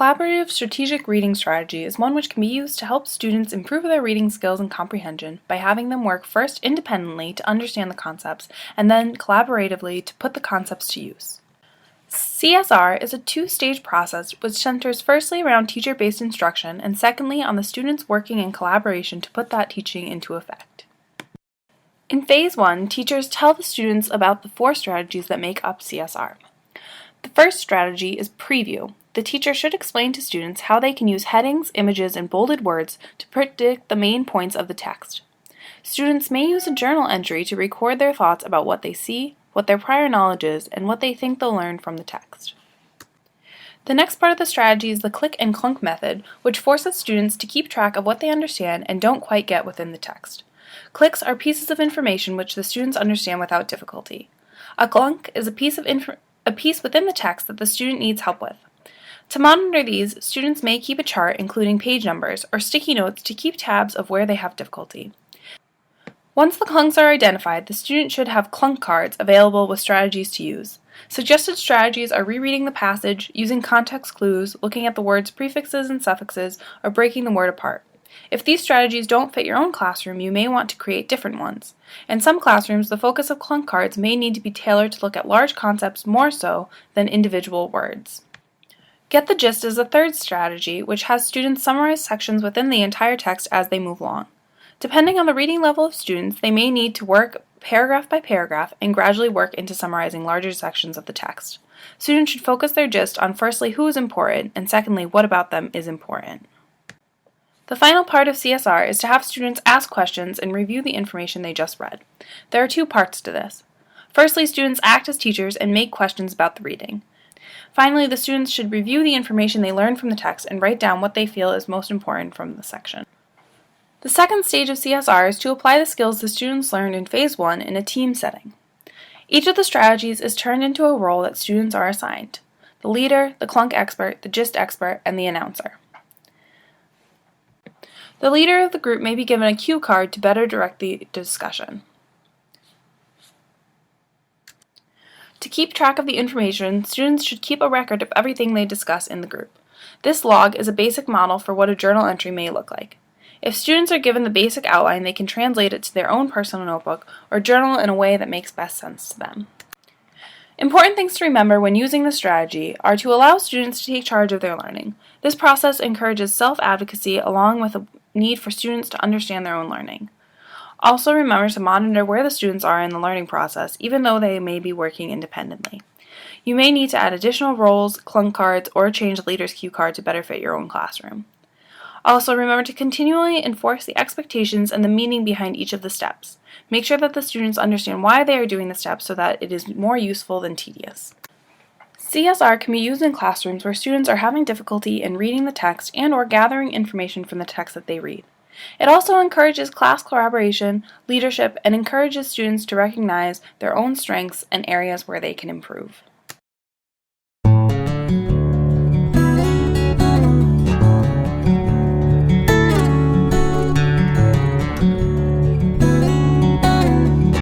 collaborative strategic reading strategy is one which can be used to help students improve their reading skills and comprehension by having them work first independently to understand the concepts and then collaboratively to put the concepts to use. CSR is a two-stage process which centers firstly around teacher-based instruction and secondly on the students working in collaboration to put that teaching into effect. In Phase 1, teachers tell the students about the 4 strategies that make up CSR. The first strategy is preview. The teacher should explain to students how they can use headings, images, and bolded words to predict the main points of the text. Students may use a journal entry to record their thoughts about what they see, what their prior knowledge is, and what they think they'll learn from the text. The next part of the strategy is the click and clunk method, which forces students to keep track of what they understand and don't quite get within the text. Clicks are pieces of information which the students understand without difficulty. A clunk is a piece within the text that the student needs help with. To monitor these, students may keep a chart including page numbers or sticky notes to keep tabs of where they have difficulty. Once the clunks are identified, the student should have clunk cards available with strategies to use. Suggested strategies are rereading the passage, using context clues, looking at the word's prefixes and suffixes, or breaking the word apart. If these strategies don't fit your own classroom, you may want to create different ones. In some classrooms, the focus of clunk cards may need to be tailored to look at large concepts more so than individual words. Get the Gist is a third strategy, which has students summarize sections within the entire text as they move along. Depending on the reading level of students, they may need to work paragraph by paragraph and gradually work into summarizing larger sections of the text. Students should focus their gist on firstly who is important and secondly what about them is important. The final part of CSR is to have students ask questions and review the information they just read. There are 2 parts to this. Firstly, students act as teachers and make questions about the reading. Finally, the students should review the information they learned from the text and write down what they feel is most important from the section. The second stage of CSR is to apply the skills the students learned in Phase 1 in a team setting. Each of the strategies is turned into a role that students are assigned: the leader, the clunk expert, the gist expert, and the announcer. The leader of the group may be given a cue card to better direct the discussion. To keep track of the information, students should keep a record of everything they discuss in the group. This log is a basic model for what a journal entry may look like. If students are given the basic outline, they can translate it to their own personal notebook or journal in a way that makes best sense to them. Important things to remember when using the strategy are to allow students to take charge of their learning. This process encourages self-advocacy along with a need for students to understand their own learning. Also remember to monitor where the students are in the learning process, even though they may be working independently. You may need to add additional roles, clunk cards, or change the leader's cue card to better fit your own classroom. Also, remember to continually enforce the expectations and the meaning behind each of the steps. Make sure that the students understand why they are doing the steps so that it is more useful than tedious. CSR can be used in classrooms where students are having difficulty in reading the text and/or gathering information from the text that they read. It also encourages class collaboration, leadership, and encourages students to recognize their own strengths and areas where they can improve.